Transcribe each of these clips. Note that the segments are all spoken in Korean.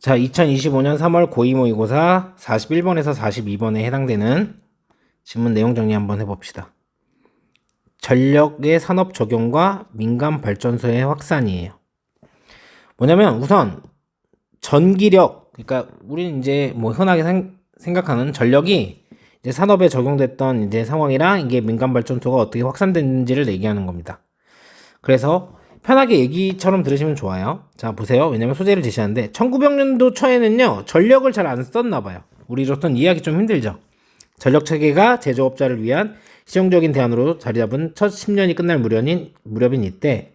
자, 2025년 3월 고2 모의고사 41번에서 42번에 해당되는 질문 내용 정리 한번 해봅시다. 전력의 산업 적용과 민간 발전소의 확산이에요. 뭐냐면 우선 전기력, 그러니까 우리는 이제 뭐 흔하게 생각하는 전력이 이제 산업에 적용됐던 이제 상황이랑 이게 민간 발전소가 어떻게 확산됐는지를 얘기하는 겁니다. 그래서 편하게 얘기처럼 들으시면 좋아요. 자, 보세요. 왜냐면 소재를 제시하는데 1900년도 초에는요 전력을 잘 안 썼나 봐요. 우리로서는 이해하기 좀 힘들죠. 전력 체계가 제조업자를 위한 실용적인 대안으로 자리 잡은 첫 10년이 끝날 무렵인 이때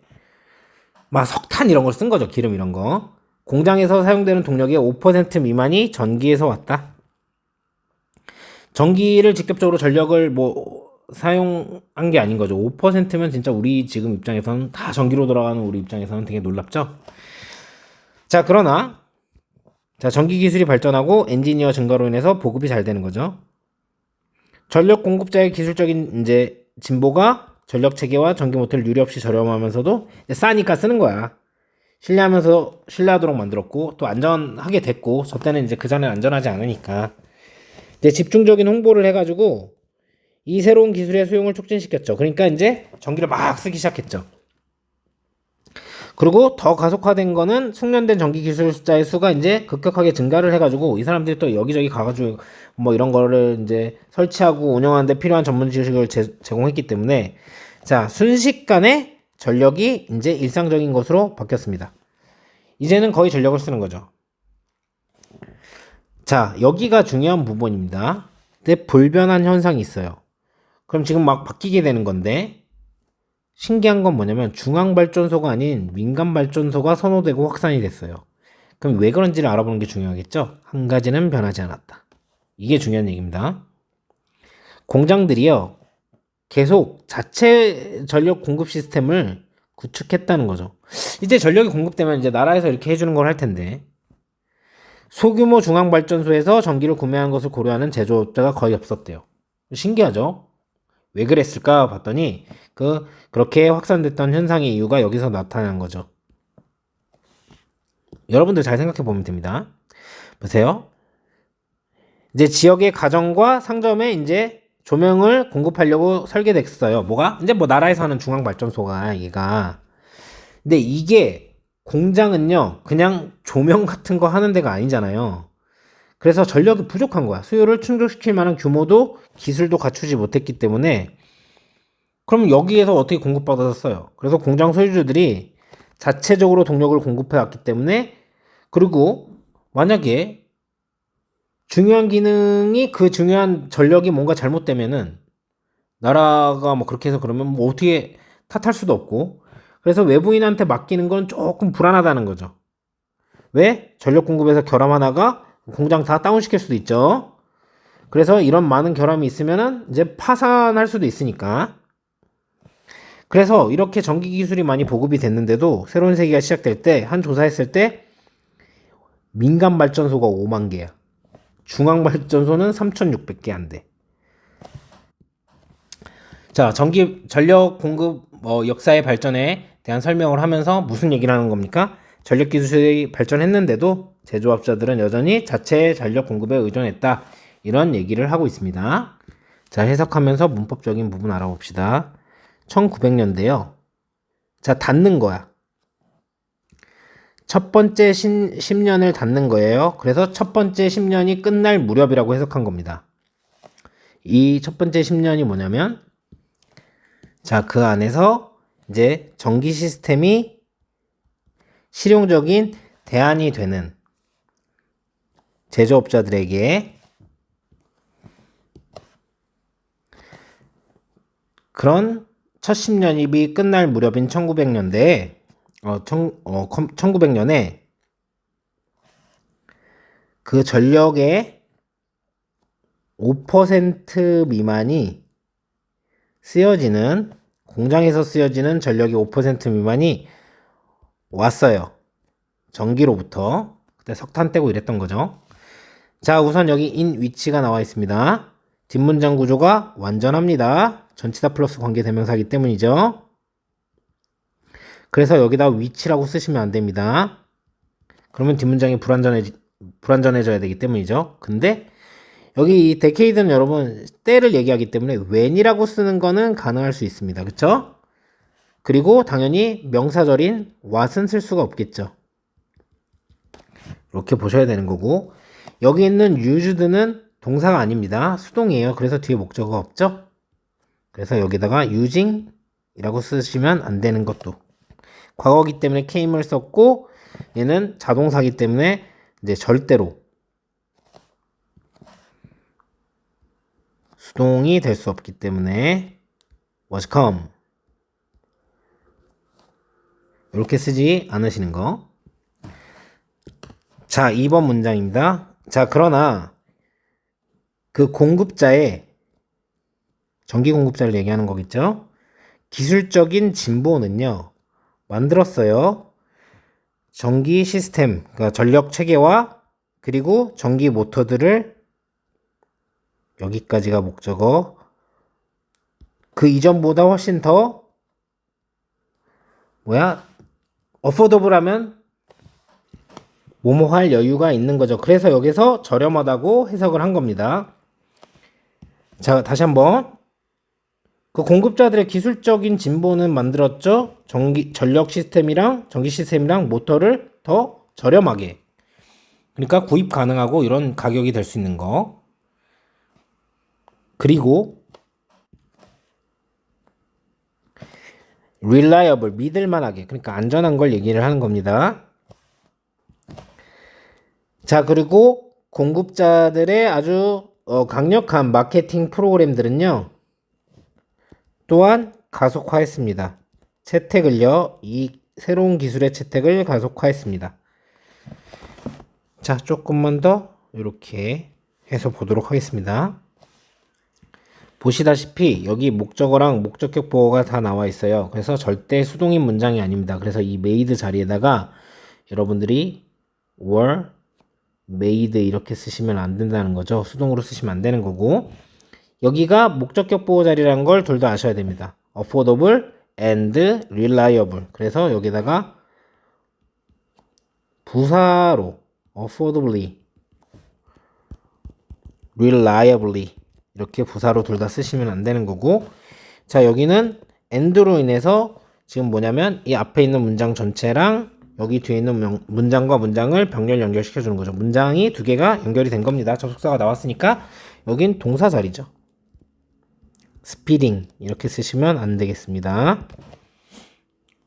막 석탄 이런 걸 쓴 거죠. 기름 이런 거. 공장에서 사용되는 동력의 5% 미만이 전기에서 왔다. 전기를 직접적으로 전력을 뭐 사용한 게 아닌 거죠. 5%면 진짜 우리 지금 입장에서는 다 전기로 돌아가는 우리 입장에서는 되게 놀랍죠. 자, 그러나 자, 전기 기술이 발전하고 엔지니어 증가로 인해서 보급이 잘 되는 거죠. 전력 공급자의 기술적인 이제 진보가 전력 체계와 전기 모터를 유례없이 저렴하면서도 싸니까 쓰는 거야. 신뢰하도록 만들었고 또 안전하게 됐고 저 때는 이제 그 전에 안전하지 않으니까 이제 집중적인 홍보를 해가지고 이 새로운 기술의 수용을 촉진시켰죠. 그러니까 이제 전기를 막 쓰기 시작했죠. 그리고 더 가속화된 거는 숙련된 전기 기술자의 수가 이제 급격하게 증가를 해가지고 이 사람들이 또 여기저기 가가지고 뭐 이런 거를 이제 설치하고 운영하는데 필요한 전문 지식을 제공했기 때문에 자, 순식간에 전력이 이제 일상적인 것으로 바뀌었습니다. 이제는 거의 전력을 쓰는 거죠. 자, 여기가 중요한 부분입니다. 근데 불변한 현상이 있어요. 그럼 지금 막 바뀌게 되는 건데 신기한 건 뭐냐면 중앙발전소가 아닌 민간발전소가 선호되고 확산이 됐어요. 그럼 왜 그런지를 알아보는 게 중요하겠죠? 한 가지는 변하지 않았다. 이게 중요한 얘기입니다. 공장들이요 계속 자체 전력 공급 시스템을 구축했다는 거죠. 이제 전력이 공급되면 이제 나라에서 이렇게 해주는 걸 할 텐데 소규모 중앙발전소에서 전기를 구매하는 것을 고려하는 제조업자가 거의 없었대요. 신기하죠? 왜 그랬을까 봤더니 그렇게 확산됐던 현상의 이유가 여기서 나타난 거죠. 여러분들 잘 생각해 보면 됩니다. 보세요. 이제 지역의 가정과 상점에 이제 조명을 공급하려고 설계됐어요. 뭐가? 이제 뭐 나라에서 하는 중앙발전소가 얘가. 근데 이게 공장은요, 그냥 조명 같은 거 하는 데가 아니잖아요. 그래서 전력이 부족한 거야. 수요를 충족시킬 만한 규모도 기술도 갖추지 못했기 때문에 그럼 여기에서 어떻게 공급받았어요? 그래서 공장 소유주들이 자체적으로 동력을 공급해 왔기 때문에 그리고 만약에 중요한 기능이 그 중요한 전력이 뭔가 잘못되면은 나라가 뭐 그렇게 해서 그러면 뭐 어떻게 탓할 수도 없고 그래서 외부인한테 맡기는 건 조금 불안하다는 거죠. 왜? 전력 공급에서 결함 하나가 공장 다 다운시킬 수도 있죠. 그래서 이런 많은 결함이 있으면은 이제 파산할 수도 있으니까. 그래서 이렇게 전기 기술이 많이 보급이 됐는데도 새로운 세기가 시작될 때 한 조사했을 때 민간 발전소가 5만 개야. 중앙 발전소는 3,600개 안 돼. 자, 전력 공급 역사의 발전에 대한 설명을 하면서 무슨 얘기를 하는 겁니까? 전력 기술이 발전했는데도 제조업자들은 여전히 자체 전력 공급에 의존했다. 이런 얘기를 하고 있습니다. 자, 해석하면서 문법적인 부분 알아봅시다. 1900년대요. 자, 닫는 거야. 첫 번째 10년을 닫는 거예요. 그래서 첫 번째 10년이 끝날 무렵이라고 해석한 겁니다. 이 첫 번째 10년이 뭐냐면 자, 그 안에서 이제 전기 시스템이 실용적인 대안이 되는 제조업자들에게 그런 첫 10년이 끝날 무렵인 1900년대에 1900년에 그 전력의 5% 미만이 쓰여지는 공장에서 쓰여지는 전력의 5% 미만이 왔어요. 전기로부터. 그때 석탄 떼고 이랬던 거죠. 자, 우선 여기 인 위치가 나와 있습니다. 뒷문장 구조가 완전합니다. 전치사 플러스 관계대명사이기 때문이죠. 그래서 여기다 위치라고 쓰시면 안 됩니다. 그러면 뒷문장이 불완전해져야 되기 때문이죠. 근데 여기 이 decade는 여러분 때를 얘기하기 때문에 when이라고 쓰는 거는 가능할 수 있습니다. 그쵸? 그리고 당연히 명사절인 what은 쓸 수가 없겠죠. 이렇게 보셔야 되는 거고, 여기 있는 used는 동사가 아닙니다. 수동이에요. 그래서 뒤에 목적어가 없죠? 그래서 여기다가 using 이라고 쓰시면 안 되는 것도. 과거기 때문에 came을 썼고, 얘는 자동사기 때문에 이제 절대로 수동이 될 수 없기 때문에 was come 이렇게 쓰지 않으시는 거. 자, 2번 문장입니다. 자, 그러나 그 공급자의 전기 공급자를 얘기하는 거겠죠. 기술적인 진보는요, 만들었어요. 전기 시스템, 그러니까 전력 체계와 그리고 전기 모터들을, 여기까지가 목적어, 그 이전보다 훨씬 더 어포더블하면 뭐뭐 할 여유가 있는 거죠. 그래서 여기서 저렴하다고 해석을 한 겁니다. 자, 다시 한번. 그 공급자들의 기술적인 진보는 만들었죠. 전력 시스템이랑 전기 시스템이랑 모터를 더 저렴하게. 그러니까 구입 가능하고 이런 가격이 될 수 있는 거. 그리고 reliable, 믿을만하게. 그러니까 안전한 걸 얘기를 하는 겁니다. 자, 그리고 공급자들의 아주 강력한 마케팅 프로그램들은요, 또한 가속화했습니다. 채택을요, 이 새로운 기술의 채택을 가속화했습니다. 자, 조금만 더 이렇게 해서 보도록 하겠습니다. 보시다시피 여기 목적어랑 목적격 보어가 다 나와 있어요. 그래서 절대 수동인 문장이 아닙니다. 그래서 이 made 자리에다가 여러분들이 were, made 이렇게 쓰시면 안 된다는 거죠. 수동으로 쓰시면 안 되는 거고, 여기가 목적격 보호 자리라는 걸 둘 다 아셔야 됩니다. affordable and reliable. 그래서 여기다가 부사로 affordably, reliably 이렇게 부사로 둘 다 쓰시면 안 되는 거고, 자, 여기는 and로 인해서 지금 뭐냐면 이 앞에 있는 문장 전체랑 여기 뒤에 있는 문장과 문장을 병렬 연결시켜 주는 거죠. 문장이 두 개가 연결이 된 겁니다. 접속사가 나왔으니까 여긴 동사 자리죠. speeding 이렇게 쓰시면 안 되겠습니다.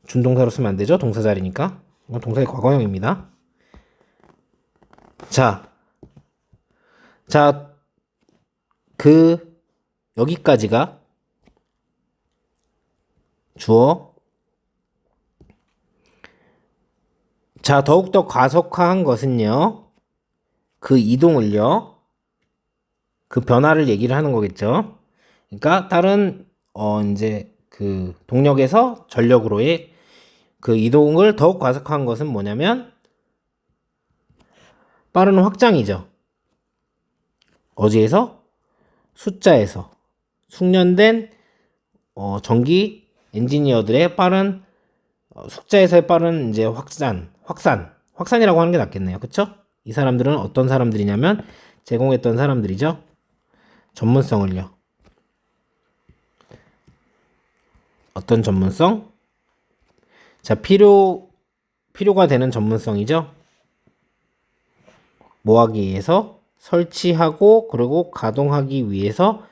준동사로 쓰면 안 되죠. 동사 자리니까. 이건 동사의 과거형입니다. 자, 여기까지가 주어. 자, 더욱더 가속화한 것은요, 그 이동을요, 그 변화를 얘기를 하는 거겠죠. 그러니까 다른 이제 그 동력에서 전력으로의 그 이동을 더욱 가속화한 것은 뭐냐면 빠른 확장이죠. 어디에서? 숫자에서 숙련된 전기 엔지니어들의 빠른 숫자에서의 빠른 이제 확산이라고 하는 게 낫겠네요. 그쵸? 이 사람들은 어떤 사람들이냐면 제공했던 사람들이죠. 전문성을요. 어떤 전문성? 자, 필요가 되는 전문성이죠. 뭐 하기 위해서? 설치하고 그리고 가동하기 위해서.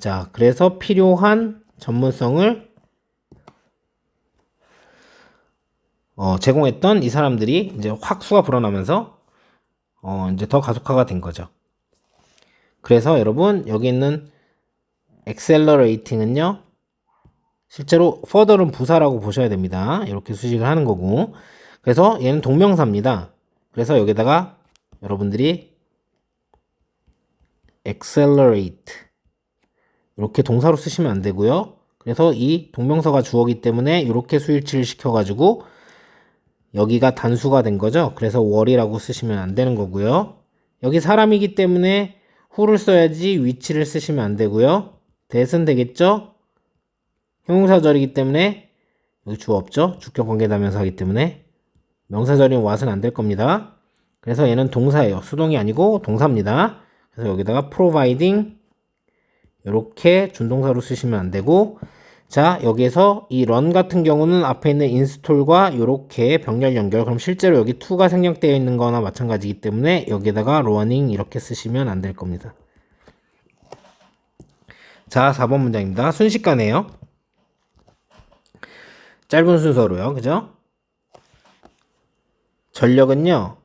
자, 그래서 필요한 전문성을 제공했던 이 사람들이 이제 확 수가 불어나면서 이제 더 가속화가 된 거죠. 그래서 여러분 여기 있는 accelerating은요, 실제로 further는 부사라고 보셔야 됩니다. 이렇게 수식을 하는 거고, 그래서 얘는 동명사입니다. 그래서 여기다가 여러분들이 accelerate 이렇게 동사로 쓰시면 안 되고요. 그래서 이 동명사가 주어기 때문에 이렇게 수일치를 시켜가지고 여기가 단수가 된 거죠. 그래서 were이라고 쓰시면 안 되는 거고요. 여기 사람이기 때문에 who를 써야지 위치를 쓰시면 안 되고요. that은 되겠죠? 형용사절이기 때문에 여기 주어 없죠? 주격 관계대명사이기 때문에 명사절인 what은 안 될 겁니다. 그래서 얘는 동사예요. 수동이 아니고 동사입니다. 그래서 여기다가 providing 이렇게 준동사로 쓰시면 안 되고, 자, 여기에서 이 run 같은 경우는 앞에 있는 install과 이렇게 병렬 연결, 그럼 실제로 여기 to가 생략되어 있는 거나 마찬가지이기 때문에 여기에다가 running 이렇게 쓰시면 안 될 겁니다. 자, 4번 문장입니다. 순식간에요. 짧은 순서로요. 그죠? 전력은요.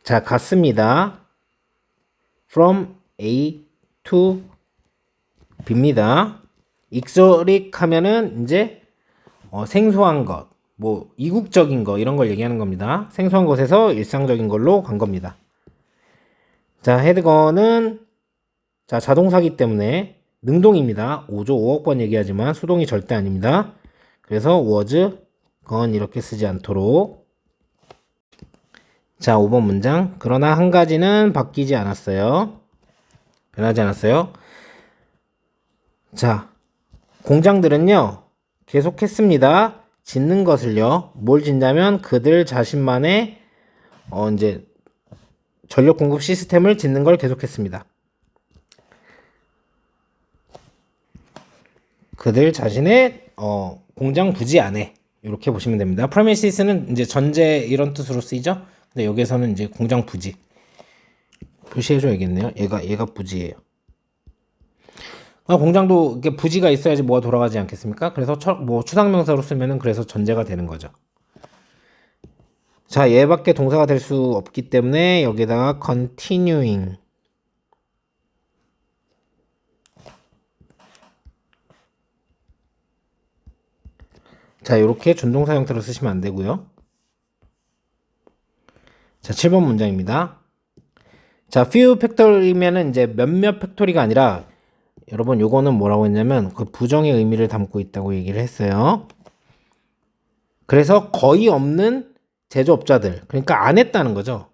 자, 갔습니다. from A to B입니다. 익소릭 하면은 이제 생소한 것, 뭐 이국적인 거 이런 걸 얘기하는 겁니다. 생소한 것에서 일상적인 걸로 간 겁니다. 자, 헤드건은 자, 자동사기 때문에 능동입니다. 5조 5억 번 얘기하지만 수동이 절대 아닙니다. 그래서 was 건 이렇게 쓰지 않도록. 자, 5번 문장. 그러나 한 가지는 바뀌지 않았어요. 변하지 않았어요. 자, 공장들은요, 계속했습니다. 짓는 것을요. 뭘 짓냐면 그들 자신만의 이제 전력 공급 시스템을 짓는 걸 계속했습니다. 그들 자신의 공장 부지 안에 이렇게 보시면 됩니다. 프레미시스는 이제 전제 이런 뜻으로 쓰이죠. 근데 여기서는 이제 공장 부지 표시해줘야겠네요. 얘가 부지예요. 공장도 이렇게 부지가 있어야지 뭐가 돌아가지 않겠습니까? 그래서 뭐 추상명사로 쓰면은 그래서 전제가 되는 거죠. 자, 얘밖에 동사가 될 수 없기 때문에 여기다가 continuing. 자, 이렇게 준동사 형태로 쓰시면 안 되고요. 자, 7번 문장입니다. 자, few 팩토리면은 이제 몇몇 팩토리가 아니라 여러분 요거는 뭐라고 했냐면 그 부정의 의미를 담고 있다고 얘기를 했어요. 그래서 거의 없는 제조업자들, 그러니까 안 했다는 거죠.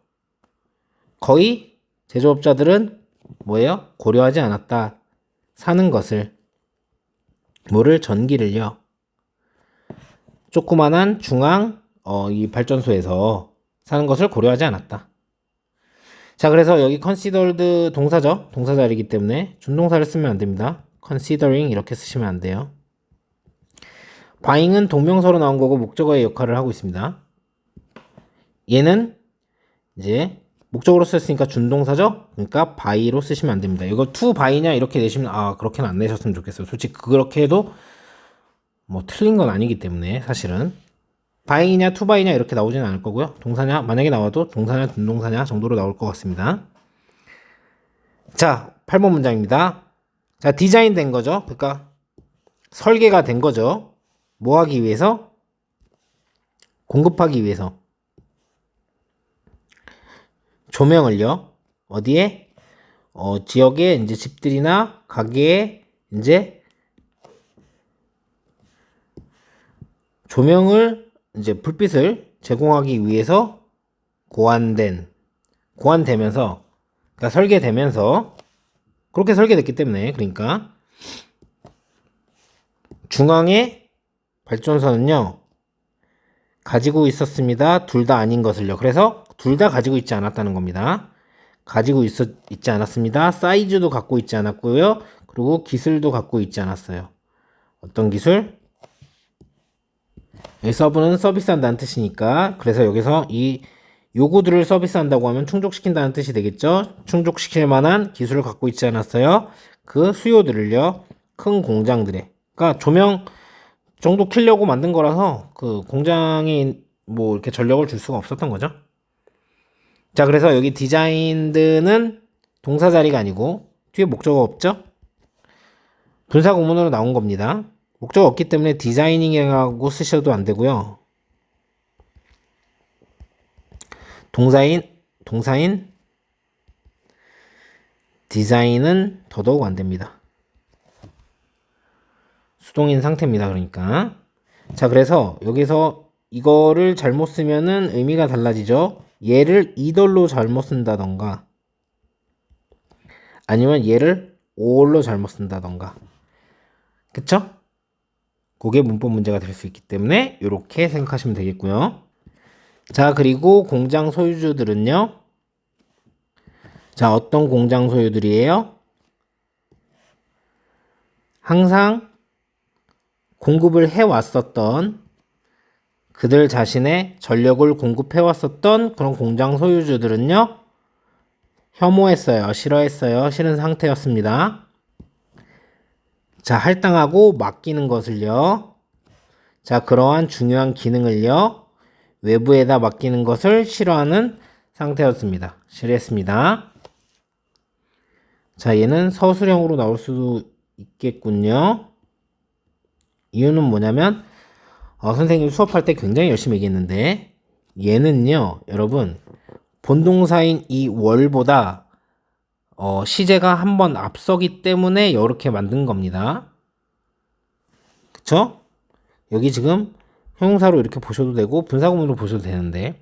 거의 제조업자들은 뭐예요? 고려하지 않았다. 사는 것을. 뭐를? 전기를요. 조그만한 중앙 이 발전소에서 사는 것을 고려하지 않았다. 자, 그래서 여기 considered 동사죠. 동사 자리이기 때문에 준동사를 쓰면 안 됩니다. considering 이렇게 쓰시면 안 돼요. buying은 동명사로 나온 거고 목적어의 역할을 하고 있습니다. 얘는 이제 목적으로 썼으니까 준동사죠. 그러니까 buy로 쓰시면 안 됩니다. 이거 to buy냐 이렇게 내시면 그렇게는 안 내셨으면 좋겠어요. 솔직히 그렇게 해도 뭐 틀린 건 아니기 때문에 사실은 buying이냐 to buy냐 이렇게 나오지는 않을 거고요. 동사냐 만약에 나와도 동사냐 준동사냐 정도로 나올 것 같습니다. 자, 8번 문장입니다. 자, 디자인 된 거죠. 그러니까 설계가 된 거죠. 뭐 하기 위해서? 공급하기 위해서. 조명을요. 어디에? 지역에 이제 집들이나 가게에 이제 조명을 이제 불빛을 제공하기 위해서 고안되면서 그러니까 설계되면서 그렇게 설계됐기 때문에 그러니까 중앙의 발전소는요 가지고 있었습니다. 둘 다 아닌 것을요. 그래서 둘 다 가지고 있지 않았다는 겁니다. 가지고 있지 않았습니다. 사이즈도 갖고 있지 않았고요. 그리고 기술도 갖고 있지 않았어요. 어떤 기술? 서브는 서비스한다는 뜻이니까 그래서 여기서 이 요구들을 서비스한다고 하면 충족시킨다는 뜻이 되겠죠. 충족시킬 만한 기술을 갖고 있지 않았어요. 그 수요들을요. 큰 공장들에 그러니까 조명 정도 키려고 만든 거라서 그 공장에 뭐 이렇게 전력을 줄 수가 없었던 거죠. 자, 그래서 여기 디자인드는 동사 자리가 아니고 뒤에 목적어 없죠? 분사 구문으로 나온 겁니다. 목적어 없기 때문에 디자이닝이라고 쓰셔도 안 되고요. 동사인 디자인은 더더욱 안 됩니다. 수동인 상태입니다. 그러니까. 자, 그래서 여기서 이거를 잘못 쓰면은 의미가 달라지죠. 얘를 either로 잘못 쓴다던가 아니면 얘를 or로 잘못 쓴다던가. 그쵸? 그게 문법 문제가 될 수 있기 때문에 이렇게 생각하시면 되겠고요. 자, 그리고 공장 소유주들은요. 자, 어떤 공장 소유들이에요? 항상 공급을 해왔었던 그들 자신의 전력을 공급해왔었던 그런 공장 소유주들은요. 혐오했어요. 싫어했어요. 싫은 상태였습니다. 자, 할당하고 맡기는 것을요. 자, 그러한 중요한 기능을요. 외부에다 맡기는 것을 싫어하는 상태였습니다. 싫어했습니다. 자, 얘는 서술형으로 나올 수도 있겠군요. 이유는 뭐냐면 선생님 수업할 때 굉장히 열심히 얘기했는데 얘는요, 여러분 본동사인 이 월보다 시제가 한 번 앞서기 때문에 이렇게 만든 겁니다. 그쵸? 여기 지금 형용사로 이렇게 보셔도 되고 분사구문으로 보셔도 되는데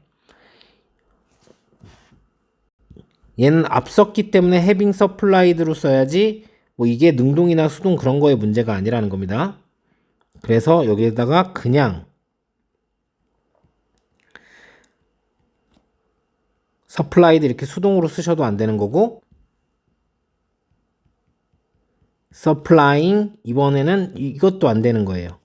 얘는 앞섰기 때문에 having supplied로 써야지 뭐 이게 능동이나 수동 그런 거에 문제가 아니라는 겁니다. 그래서 여기에다가 그냥 supplied 이렇게 수동으로 쓰셔도 안 되는 거고 supplying 이번에는 이것도 안 되는 거예요.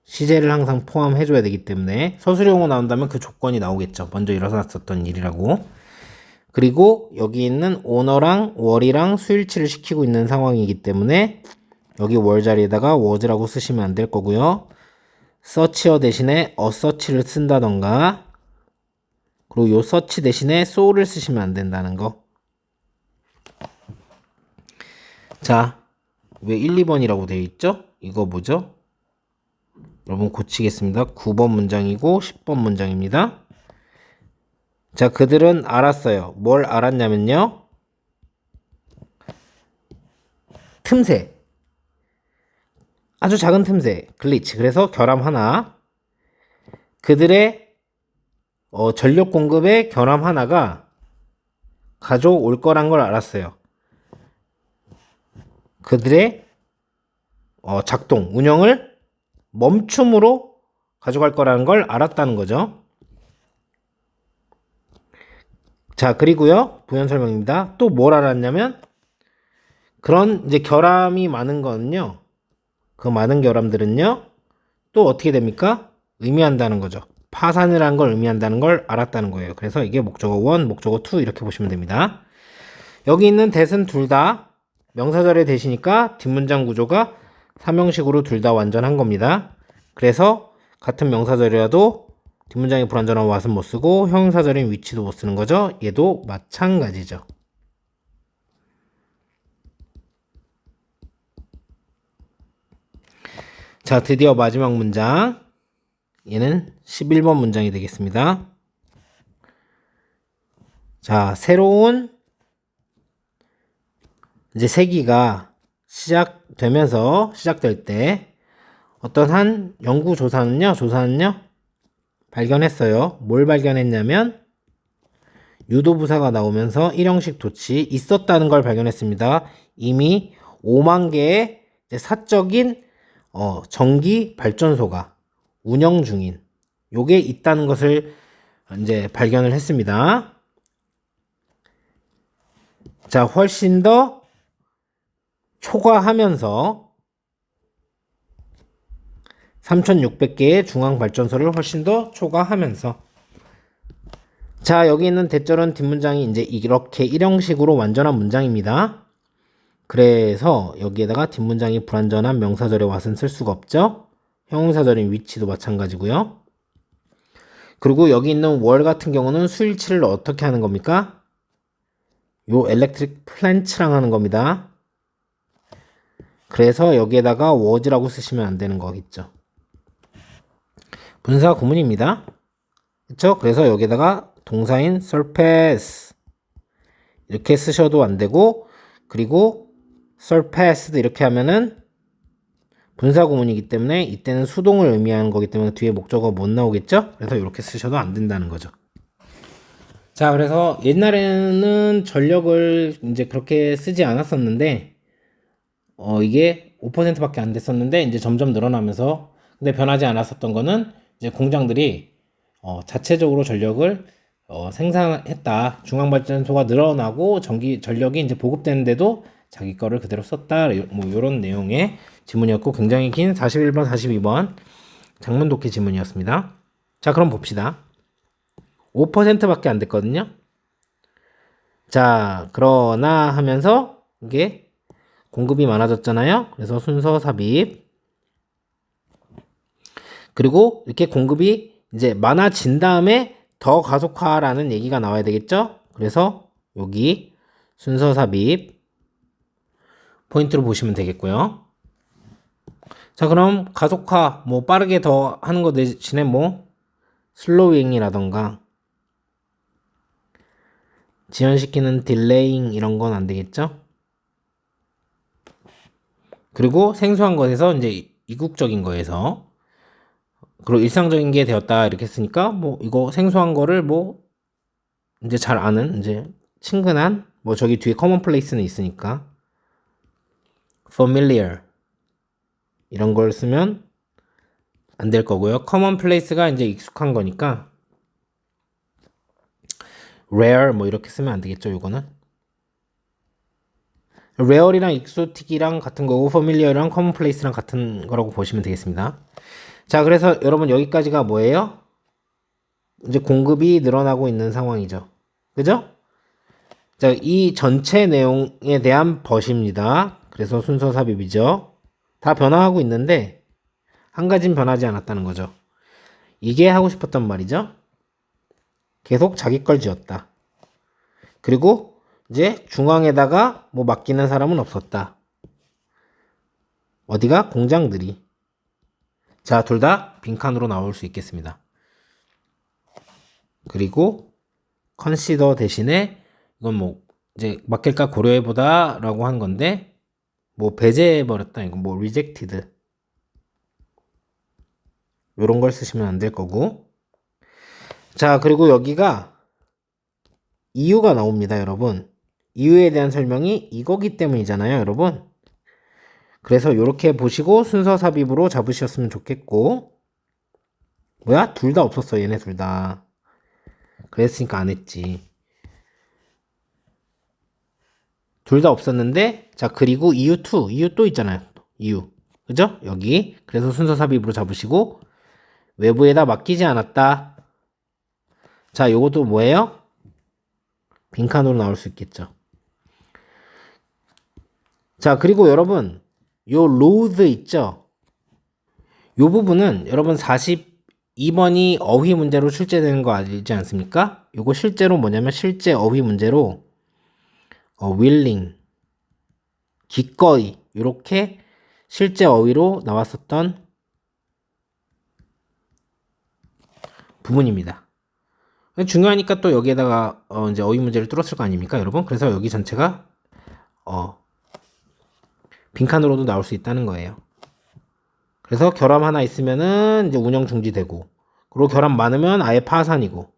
시제를 항상 포함해 줘야 되기 때문에 서술형으로 나온다면 그 조건이 나오겠죠. 먼저 일어났었던 일이라고. 그리고 여기 있는 오너랑 월이랑 수일치를 시키고 있는 상황이기 때문에 여기 월 자리에다가 was라고 쓰시면 안 될 거고요. search어 대신에 a search를 쓴다던가 그리고 요 search 대신에 so를 쓰시면 안 된다는 거. 자, 왜 1, 2번이라고 되어 있죠? 이거 뭐죠? 여러분 고치겠습니다. 9번 문장이고 10번 문장입니다. 자, 그들은 알았어요. 뭘 알았냐면요. 틈새. 아주 작은 틈새. 글리치. 그래서 결함 하나. 그들의 전력 공급의 결함 하나가 가져올 거란 걸 알았어요. 그들의 작동, 운영을 멈춤으로 가져갈 거라는 걸 알았다는 거죠. 자, 그리고요. 부연 설명입니다. 또 뭘 알았냐면 그런 이제 결함이 많은 거는요. 그 많은 결함들은요. 또 어떻게 됩니까? 의미한다는 거죠. 파산을 한 걸 의미한다는 걸 알았다는 거예요. 그래서 이게 목적어 1, 목적어 2 이렇게 보시면 됩니다. 여기 있는 that은 둘 다 명사절의 that이니까 뒷문장 구조가 삼형식으로 둘 다 완전한 겁니다. 그래서 같은 명사절이라도 뒷문장에 불완전한 what은 못 쓰고 형용사절인 which도 못 쓰는 거죠. 얘도 마찬가지죠. 자, 드디어 마지막 문장. 얘는 11번 문장이 되겠습니다. 자, 새로운 이제 세기가 시작될 때 어떤 한 연구조사는요, 발견했어요. 뭘 발견했냐면 유도부사가 나오면서 일형식 도치 있었다는 걸 발견했습니다. 이미 5만 개의 사적인 전기 발전소가 운영 중인 요게 있다는 것을 이제 발견을 했습니다. 자, 훨씬 더 초과하면서 3,600개의 중앙 발전소를 훨씬 더 초과하면서 자, 여기 있는 대절은 뒷문장이 이제 이렇게 일형식으로 완전한 문장입니다. 그래서 여기에다가 뒷문장이 불완전한 명사절의 what은 쓸 수가 없죠. 형용사절인 which도 마찬가지고요. 그리고 여기 있는 월 같은 경우는 수일치를 어떻게 하는 겁니까? 요 electric plant랑 하는 겁니다. 그래서 여기에다가 was라고 쓰시면 안 되는 거겠죠. 분사 구문입니다. 그쵸? 그래서 여기에다가 동사인 surpass 이렇게 쓰셔도 안 되고 그리고 surpassed 이렇게 하면은 분사 구문이기 때문에 이때는 수동을 의미하는 거기 때문에 뒤에 목적어 못 나오겠죠? 그래서 이렇게 쓰셔도 안 된다는 거죠. 자, 그래서 옛날에는 전력을 이제 그렇게 쓰지 않았었는데 이게 5%밖에 안 됐었는데 이제 점점 늘어나면서 근데 변하지 않았었던 거는 이제 공장들이 자체적으로 전력을 생산했다. 중앙발전소가 늘어나고 전력이 이제 보급되는데도 자기 거를 그대로 썼다. 뭐 이런 내용의 지문이었고 굉장히 긴 41번, 42번 장문 독해 지문이었습니다. 자, 그럼 봅시다. 5%밖에 안 됐거든요. 자, 그러나 하면서 이게 공급이 많아졌잖아요. 그래서 순서 삽입. 그리고 이렇게 공급이 이제 많아진 다음에 더 가속화라는 얘기가 나와야 되겠죠? 그래서 여기 순서 삽입 포인트로 보시면 되겠고요. 자, 그럼 가속화 뭐 빠르게 더 하는 거 대신에 뭐 슬로잉이라던가 지연시키는 딜레잉 이런 건 안 되겠죠? 그리고 생소한 것에서 이제 이국적인 거에서 그리고 일상적인 게 되었다 이렇게 했으니까 뭐 이거 생소한 거를 뭐 이제 잘 아는 이제 친근한 뭐 저기 뒤에 commonplace는 있으니까 familiar 이런 걸 쓰면 안 될 거고요. commonplace가 이제 익숙한 거니까 rare 뭐 이렇게 쓰면 안 되겠죠. 요거는 rare이랑 exotic이랑 같은 거고 familiar이랑 commonplace랑 같은 거라고 보시면 되겠습니다. 자, 그래서 여러분 여기까지가 뭐예요? 이제 공급이 늘어나고 있는 상황이죠. 그죠? 자, 이 전체 내용에 대한 벗입니다. 그래서 순서 삽입이죠. 다 변화하고 있는데 한 가지는 변하지 않았다는 거죠. 이게 하고 싶었던 말이죠. 계속 자기 걸 지었다. 그리고 이제 중앙에다가 뭐 맡기는 사람은 없었다. 어디가? 공장들이. 자, 둘 다 빈칸으로 나올 수 있겠습니다. 그리고 컨시더 대신에 이건 뭐 이제 맡길까 고려해보다 라고 한 건데 뭐 배제해버렸다 이거 뭐 rejected 요런 걸 쓰시면 안 될 거고. 자, 그리고 여기가 이유가 나옵니다 여러분. 이유에 대한 설명이 이거기 때문이잖아요 여러분. 그래서 이렇게 보시고 순서 삽입으로 잡으셨으면 좋겠고. 뭐야? 둘 다 없었어 얘네 둘 다. 그랬으니까 안 했지. 둘 다 없었는데 자 그리고 이유 2 이유 또 있잖아요. 이유 그죠? 여기 그래서 순서 삽입으로 잡으시고 외부에다 맡기지 않았다. 자 요것도 뭐예요? 빈칸으로 나올 수 있겠죠. 자 그리고 여러분 요 load 있죠? 요 부분은 여러분 42번이 어휘 문제로 출제되는 거 알지 않습니까? 요거 실제로 뭐냐면 실제 어휘 문제로 willing 기꺼이 이렇게 실제 어휘로 나왔었던 부분입니다. 중요하니까 또 여기에다가 이제 어휘 문제를 뚫었을 거 아닙니까, 여러분? 그래서 여기 전체가 빈칸으로도 나올 수 있다는 거예요. 그래서 결함 하나 있으면은 이제 운영 중지되고, 그리고 결함 많으면 아예 파산이고.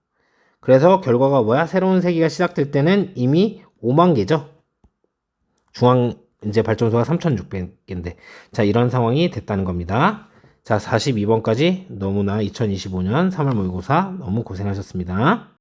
그래서 결과가 뭐야? 새로운 세기가 시작될 때는 이미 5만 개죠. 중앙 이제 발전소가 3,600개인데, 자 이런 상황이 됐다는 겁니다. 자 42번까지 너무나 2025년 3월 모의고사 너무 고생하셨습니다.